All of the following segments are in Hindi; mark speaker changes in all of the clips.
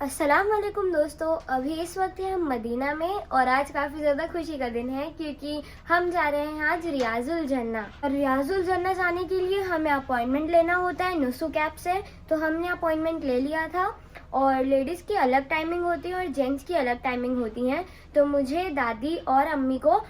Speaker 1: अस्सलाम वालेकुम दोस्तों, अभी इस वक्त है हम मदीना में और आज काफ़ी ज़्यादा खुशी का दिन है क्योंकि हम जा रहे हैं आज रियाजुल जन्ना। और रियाजुल जन्ना जाने के लिए हमें अपॉइंटमेंट लेना होता है नुसुक ऐप से। तो हमने अपॉइंटमेंट ले लिया था और लेडीज़ की अलग टाइमिंग होती है और जेंट्स की अलग टाइमिंग होती है। तो मुझे, दादी और अम्मी को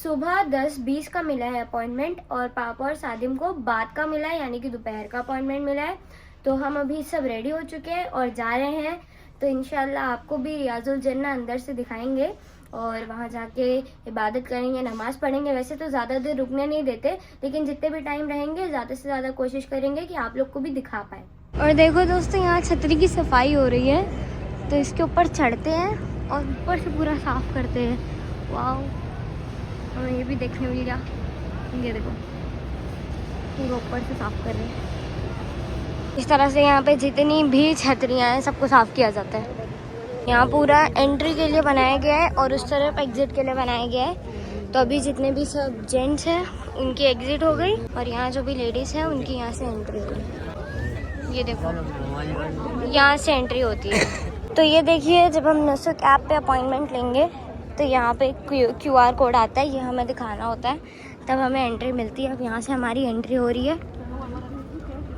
Speaker 1: सुबह 10:20 का मिला है अपॉइंटमेंट और पापा और सादिम को बाद का मिला है, यानी कि दोपहर का अपॉइंटमेंट मिला है। तो हम अभी सब रेडी हो चुके हैं और जा रहे हैं। तो इंशाल्लाह आपको भी रियाजुल जन्ना अंदर से दिखाएंगे और वहाँ जाके इबादत करेंगे, नमाज पढ़ेंगे। वैसे तो ज़्यादा देर रुकने नहीं देते, लेकिन जितने भी टाइम रहेंगे ज़्यादा से ज़्यादा कोशिश करेंगे कि आप लोग को भी दिखा पाए। और देखो दोस्तों, यहाँ छतरी की सफाई हो रही है, तो इसके ऊपर चढ़ते हैं और ऊपर से पूरा साफ करते हैं। वाह, हमें ये भी देखने मिल गया। ये देखो, पूरा ऊपर से साफ कर रहे हैं। इस तरह से यहाँ पे जितनी भी छतरियाँ हैं सबको साफ किया जाता है। यहाँ पूरा एंट्री के लिए बनाया गया है और उस तरफ एग्जिट के लिए बनाया गया है। तो अभी जितने भी सब जेंट्स हैं उनकी एग्जिट हो गई और यहाँ जो भी लेडीज़ हैं उनकी यहाँ से एंट्री हो गई। ये देखो, यहाँ से एंट्री होती है। तो ये देखिए, जब हम नुसुक ऐप पे अपॉइंटमेंट लेंगे तो यहाँ पे QR कोड आता है, ये हमें दिखाना होता है, तब हमें एंट्री मिलती है। अब यहाँ से हमारी एंट्री हो रही है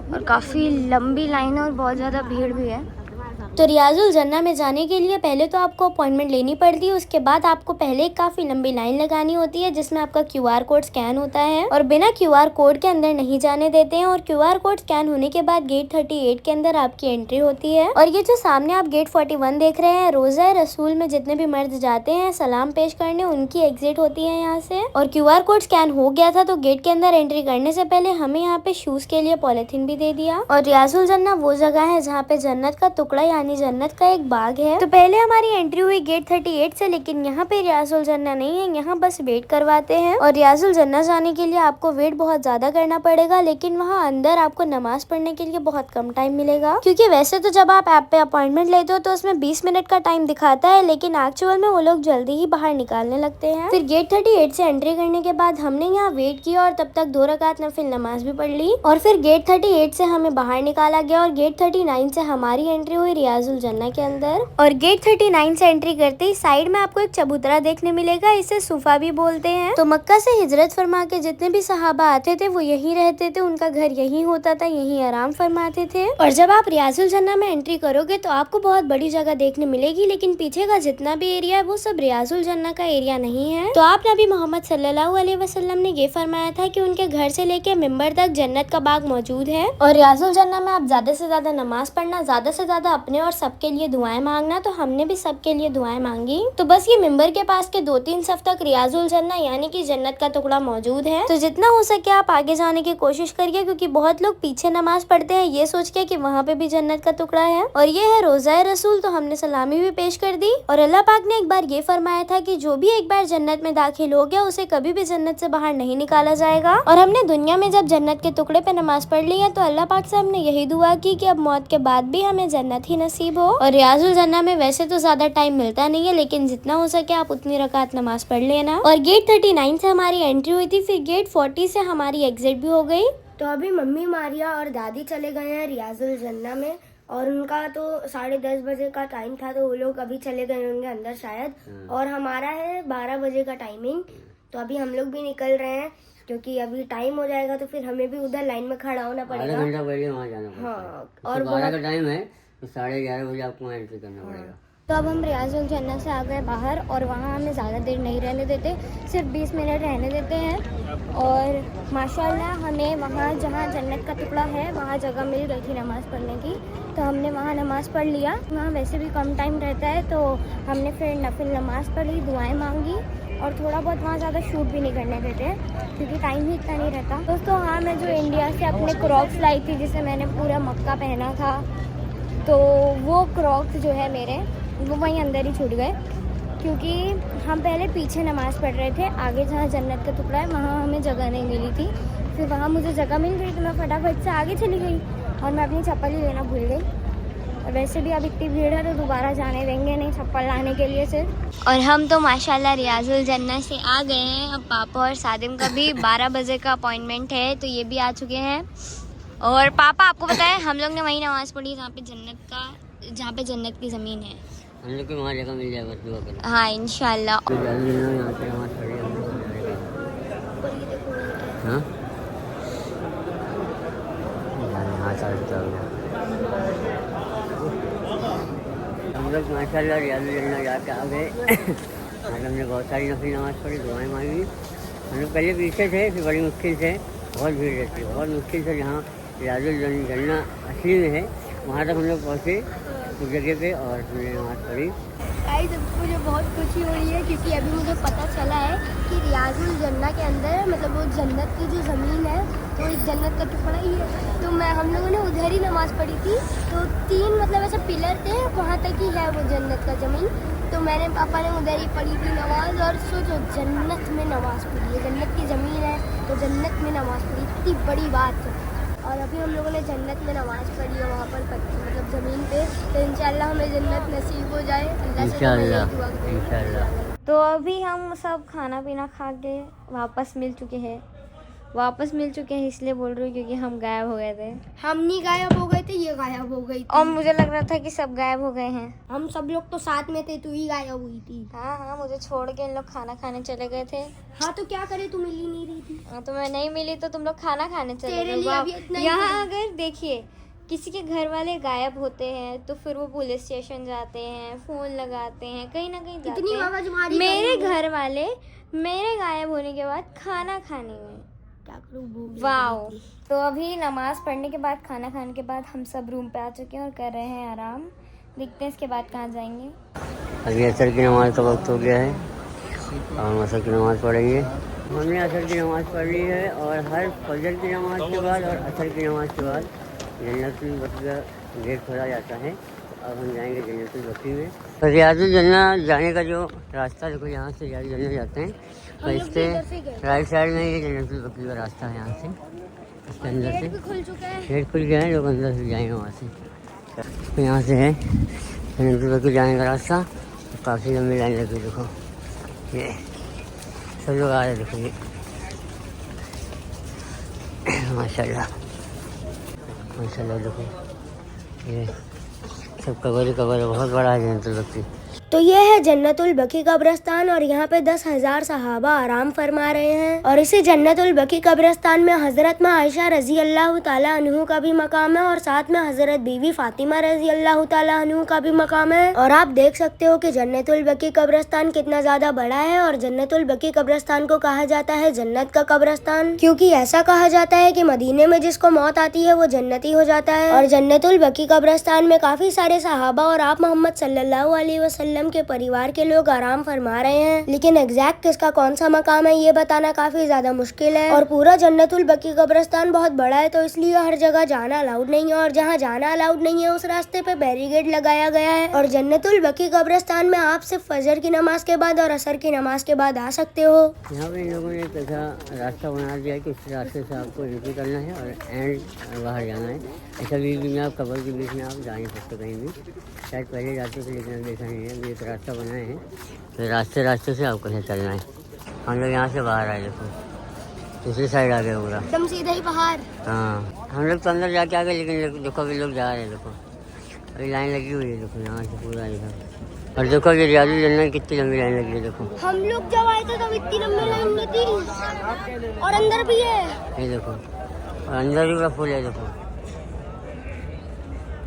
Speaker 1: और काफ़ी लंबी लाइन है और बहुत ज़्यादा भीड़ भी है। तो रियाजुल जन्ना में जाने के लिए पहले तो आपको अपॉइंटमेंट लेनी पड़ती है, उसके बाद आपको पहले काफ़ी लंबी लाइन लगानी होती है जिसमें आपका QR कोड स्कैन होता है और बिना QR कोड के अंदर नहीं जाने देते हैं। और QR कोड स्कैन होने के बाद गेट 38 के अंदर आपकी एंट्री होती है। और ये जो सामने आप गेट 41 देख रहे हैं, रोज़ा रसूल में जितने भी मर्द जाते हैं सलाम पेश करने, उनकी एग्जिट होती है यहाँ से। और QR कोड स्कैन हो गया था तो गेट के अंदर एंट्री करने से पहले हमें यहाँ पे शूज के लिए पॉलिथीन भी दे दिया। और रियाजुल जन्ना वो जगह है जहाँ पे जन्नत का टुकड़ा यानी जन्नत का एक बाग है। तो पहले हमारी एंट्री हुई गेट 38 से, लेकिन यहाँ पे रियाजुल जन्ना नहीं है, यहाँ बस वेट करवाते हैं। और रियाजुल जन्ना जाने के लिए आपको वेट बहुत ज्यादा करना पड़ेगा, लेकिन वहाँ अंदर आपको नमाज पढ़ने के लिए बहुत कम टाइम मिलेगा। क्योंकि वैसे तो जब आप ऐप पे अपॉइंटमेंट लेते हो तो उसमें 20 मिनट का टाइम दिखाता है, लेकिन एक्चुअल में वो लोग जल्दी ही बाहर निकालने लगते हैं। फिर गेट 38 से एंट्री करने के बाद हमने यहाँ वेट किया और तब तक 2 रकात नफिल नमाज भी पढ़ ली। और फिर गेट 38 से हमें बाहर निकाला गया और गेट 39 से हमारी एंट्री हुई रियाजुल जन्ना के अंदर। और गेट 39 से एंट्री करते ही साइड में आपको एक चबूतरा देखने मिलेगा, इसे सुफा भी बोलते हैं। तो मक्का से हिजरत फरमा के जितने भी सहाबा आते थे वो यहीं रहते थे, उनका घर यहीं होता था, यहीं आराम फरमाते थे। और जब आप रियाजुल जन्ना में एंट्री करोगे तो आपको बहुत बड़ी जगह देखने मिलेगी, लेकिन पीछे का जितना भी एरिया है वो सब रियाजुल जन्ना का एरिया नहीं है। तो आप नबी मोहम्मद सल्लल्लाहु अलैहि वसल्लम ने ये फरमाया था कि उनके घर से लेके मिंबर तक जन्नत का बाग मौजूद है। और रियाजुल जन्ना में आप ज्यादा से ज्यादा नमाज पढ़ना, ज्यादा से ज्यादा अपने और सबके लिए दुआएं मांगना। तो हमने भी सबके लिए दुआएं मांगी। तो बस ये मिंबर के पास के 2-3 सफ तक रियाजुल जन्ना यानी कि जन्नत का टुकड़ा मौजूद है। तो जितना हो सके आप आगे जाने की कोशिश करिए, क्योंकि बहुत लोग पीछे नमाज पढ़ते हैं ये सोच के कि वहाँ पे भी जन्नत का टुकड़ा है। और ये है रोज़ा रसूल, तो हमने सलामी भी पेश कर दी। और अल्लाह पाक ने एक बार ये फरमाया था कि जो भी एक बार जन्नत में दाखिल हो गया उसे कभी भी जन्नत से बाहर नहीं निकाला जाएगा। और हमने दुनिया में जब जन्नत के टुकड़े पे नमाज पढ़ ली है तो अल्लाह पाक से हमने यही दुआ की कि अब मौत के बाद भी हमें जन्नत ही नसीब हो। और रियाजुल जन्ना में वैसे तो ज्यादा टाइम मिलता नहीं है, लेकिन जितना हो सके आप उतनी रकात नमाज पढ़ लेना। और गेट 39 से हमारी एंट्री हुई थी, फिर गेट 40 से हमारी एग्जिट भी हो गई। तो अभी मम्मी मारिया और दादी चले गए हैं रियाजुल जन्ना में और उनका तो 10:30 बजे का टाइम था, तो वो लोग अभी चले गए होंगे अंदर शायद। और हमारा है 12 बजे का टाइमिंग, तो अभी हम लोग भी निकल रहे हैं क्योंकि अभी टाइम हो जाएगा तो फिर हमें भी उधर लाइन में खड़ा होना पड़ेगा।
Speaker 2: आधा घंटा पहले वहाँ जाना पड़ेगा।
Speaker 1: हाँ, और
Speaker 2: 12 का टाइम है तो 11:30 बजे आपको वहाँ एंट्री करना पड़ेगा।
Speaker 1: तो अब हम रियाजुल जन्ना से आ गए बाहर और वहाँ हमें ज़्यादा देर नहीं रहने देते, सिर्फ 20 मिनट रहने देते हैं। और माशाल्लाह हमें वहाँ जहाँ जन्नत का टुकड़ा है वहाँ जगह मिल गई थी नमाज़ पढ़ने की, तो हमने वहाँ नमाज़ पढ़ लिया। वहाँ वैसे भी कम टाइम रहता है तो हमने फिर नफिल नमाज़ पढ़ी, दुआएं मांगी और थोड़ा बहुत वहाँ ज़्यादा शूट भी नहीं करने देते क्योंकि टाइम ही इतना नहीं रहता। दोस्तों हाँ, मैं जो इंडिया से अपने क्रॉक्स लाई थी जिसे मैंने पूरा मक्का पहना था, तो वो क्रॉक्स जो है मेरे वो वहीं अंदर ही छूट गए क्योंकि हम पहले पीछे नमाज़ पढ़ रहे थे, आगे जहाँ जन्नत का टुकड़ा है वहाँ हमें जगह नहीं मिली थी। फिर वहाँ मुझे जगह मिल गई तो मैं फटाफट से आगे चली गई और मैं अपनी चप्पल ही लेना भूल गई। और वैसे भी अब इतनी भीड़ है तो दोबारा जाने देंगे नहीं चप्पल लाने के लिए सिर्फ। और हम तो माशाल्लाह रियाजुल जन्ना से आ गए हैं। अब पापा और सादिम का भी 12 बजे का अपॉइंटमेंट है तो ये भी आ चुके हैं। और पापा आपको पता है हम लोग ने वही नमाज़ पढ़ी जहाँ पे जहाँ पे जन्नत की ज़मीन है।
Speaker 2: हम लोग को वहाँ जगह मिल जाए बस दुआ करें।
Speaker 1: हाँ इंशाल्लाह।
Speaker 2: तो जल्दी यहाँ से नमाज पढ़ी हम लोग जाएंगे। हाँ यहाँ चलता हूँ हम लोग माशाल्लाह रियाजुल जन्ना जाके आ गए। आज हमने बहुत सारी नफली नमाज़ पढ़ी, दुआएं मांगी। हम लोग पहले पीछे थे, फिर बड़ी मुश्किल से, बहुत भीड़ रहती है, बहुत मुश्किल से जहाँ रियाजुल जन्ना असली में है वहाँ तक हम लोग पहुँचे उस जगह पे और हमने नमाज़ पढ़ी।
Speaker 1: गाइस मुझे बहुत खुशी हो रही है क्योंकि अभी मुझे पता चला है कि रियाजुल जन्ना के अंदर मतलब वो जन्नत की जो ज़मीन है तो इस जन्नत का टुकड़ा ही है। तो हम लोगों ने उधर ही नमाज़ पढ़ी थी। तो 3 मतलब ऐसे पिलर थे, वहाँ तक ही है वो जन्नत का ज़मीन। तो मैंने पापा ने उधर ही पढ़ी थी नमाज। और सोचो जन्नत में नमाज़ पढ़ी है, जन्नत की ज़मीन है तो जन्नत में नमाज़ पढ़ी, इतनी बड़ी बात है। और अभी हम लोगों ने जन्नत में नमाज़ पढ़ी है वहाँ पर मतलब ज़मीन पे। तो इंशाल्लाह हमें जन्नत नसीब हो जाए, अल्लाह से
Speaker 2: इंशाल्लाह।
Speaker 1: तो अभी हम सब खाना पीना खा के वापस मिल चुके हैं इसलिए बोल रही हूँ क्योंकि हम गायब हो गए थे। हम नहीं गायब हो गए थे, ये गायब हो गई थी। और मुझे लग रहा था कि सब गायब हो गए हैं। हम सब लोग तो साथ में थे, तू ही गायब हुई थी। हाँ मुझे छोड़ के इन लोग खाना खाने चले गए थे। हाँ तो क्या करे, तू मिली नहीं रही थी। हाँ तो मैं नहीं मिली तो तुम लोग खाना खाने चले गए। यहाँ अगर देखिए किसी के घर वाले गायब होते हैं तो फिर वो पुलिस स्टेशन जाते हैं, फोन लगाते हैं, कहीं ना कहीं जाते हैं। मेरे घर वाले मेरे गायब होने के बाद खाना खाने में क्या करूँ, वाओ। तो अभी नमाज पढ़ने के बाद खाना खाने के बाद हम सब रूम पे आ चुके हैं और कर रहे हैं आराम। देखते हैं इसके बाद कहाँ जाएंगे।
Speaker 2: अभी असर की नमाज का वक्त हो गया है और हम असर की नमाज़ पढ़ेंगे। हमने असर की नमाज़ पढ़ ली है और हर फजर की नमाज के बाद और असर की नमाज के बाद जन्नतुल बकी का गेट खोला जाता है। अब हम जाएंगे जन्नतुल बकी में। तो रियाजुल जन्ना जाने का जो रास्ता देखो, यहाँ से रियाजुल जन्ना जाते हैं तो इससे राइट साइड में ये जन्नतुल बकी का रास्ता है। यहाँ से इसके अंदर से गेट खुल गया है, लोग अंदर से जाएंगे वहाँ से। तो यहाँ से है जन्नतुल बकी जाने का रास्ता। तो काफ़ी लंबी लाइन लगी, देखो ये सब लोग आ रहे, देखो ये माशाल्लाह माशाल्लाह। देखो ये सब कबर है, बहुत बड़ा है जन्नतुल बकी।
Speaker 1: तो ये है जन्नतुल बकी कब्रिस्तान और यहाँ पे 10,000 सहाबा आराम फरमा रहे हैं। और इसी जन्नतुल बकी कब्रिस्तान में हजरत माँ आयशा रजी अल्लाह ताला अन्हु का भी मकाम है और साथ में हजरत बीवी फातिमा रजी अल्लाह ताला अन्हु का भी मकाम है। और आप देख सकते हो कि जन्नतुल बकी कब्रिस्तान कितना ज्यादा बड़ा है। और जन्नतुल बकी कब्रिस्तान को कहा जाता है जन्नत का कब्रिस्तान, क्योंकि ऐसा कहा जाता है कि मदीने में जिसको मौत आती है वो जन्नती हो जाता है। और जन्नतुल बकी कब्रिस्तान में काफी सारे सहाबा और आप मोहम्मद सल्लल्लाहु अलैहि वसल्लम के परिवार के लोग आराम फरमा रहे हैं। लेकिन एग्जैक्ट किसका कौन सा मकाम है ये बताना काफी ज्यादा मुश्किल है। और पूरा जन्नतुल बकी कब्रिस्तान बहुत बड़ा है तो इसलिए हर जगह जाना अलाउड नहीं है। और जहाँ जाना अलाउड नहीं है उस रास्ते पे बैरिकेड लगाया गया है। और जन्नतुल बकी कब्रिस्तान में आप सिर्फ फजर की नमाज के बाद और असर की नमाज के बाद आ सकते हो।
Speaker 2: यहाँ पे इन लोगों ने एक ऐसा रास्ता बना दिया कि उस रास्ते से आपको एंट्री करना है और एंड बाहर जाना है। ऐसा बीच में आप कबर के बीच में आप जा नहीं सकते कहीं भी। शायद पहले जाते थे लेकिन अब देखा नहीं है, एक रास्ता बनाए हैं तो रास्ते से आपको चलना है। हम लोग यहाँ से बाहर आए, देखो दूसरी साइड आ गए पूरा
Speaker 1: एकदम सीधा ही बाहर।
Speaker 2: हाँ हम लोग तो अंदर जाके आ गए लेकिन देखो अभी लोग जा रहे हैं, देखो अभी लाइन लगी हुई है, देखो यहाँ से पूरा इधर। और देखो ये रियाजुल जन्ना कितनी लंबी लाइन लगी है, देखो
Speaker 1: हम लोग जब आए थे तब इतनी लंबी लाइन में थी और अंदर भी है,
Speaker 2: ये देखो और अंदर भी पूरा फुल है, देखो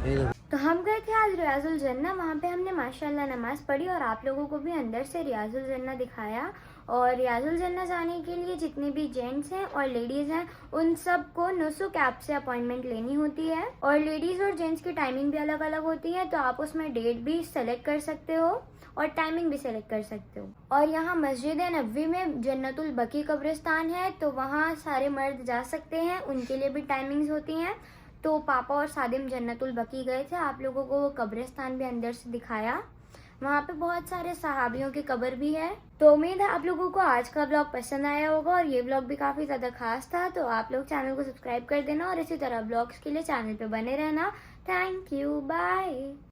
Speaker 2: ये देखो।
Speaker 1: तो हम गए थे आज रियाजुल जन्ना, वहाँ पे हमने माशाल्लाह नमाज पढ़ी और आप लोगों को भी अंदर से रियाजुल जन्ना दिखाया। और रियाजुल जन्ना जाने के लिए जितने भी जेंट्स हैं और लेडीज़ हैं उन सब को नुसुक ऐप से अपॉइंटमेंट लेनी होती है। और लेडीज़ और जेंट्स की टाइमिंग भी अलग अलग होती है, तो आप उसमें डेट भी सेलेक्ट कर सकते हो और टाइमिंग भी सेलेक्ट कर सकते हो। और यहाँ मस्जिद नबवी में जन्नतुल बकी कब्रिस्तान है तो वहाँ सारे मर्द जा सकते हैं, उनके लिए भी टाइमिंग्स होती हैं। तो पापा और सादिम जन्नतुल बकी गए थे, आप लोगों को वो कब्रिस्तान भी अंदर से दिखाया। वहाँ पे बहुत सारे सहाबियों की कब्र भी है। तो उम्मीद है आप लोगों को आज का ब्लॉग पसंद आया होगा और ये ब्लॉग भी काफ़ी ज़्यादा खास था। तो आप लोग चैनल को सब्सक्राइब कर देना और इसी तरह ब्लॉग्स के लिए चैनल पे बने रहना। Thank you, bye.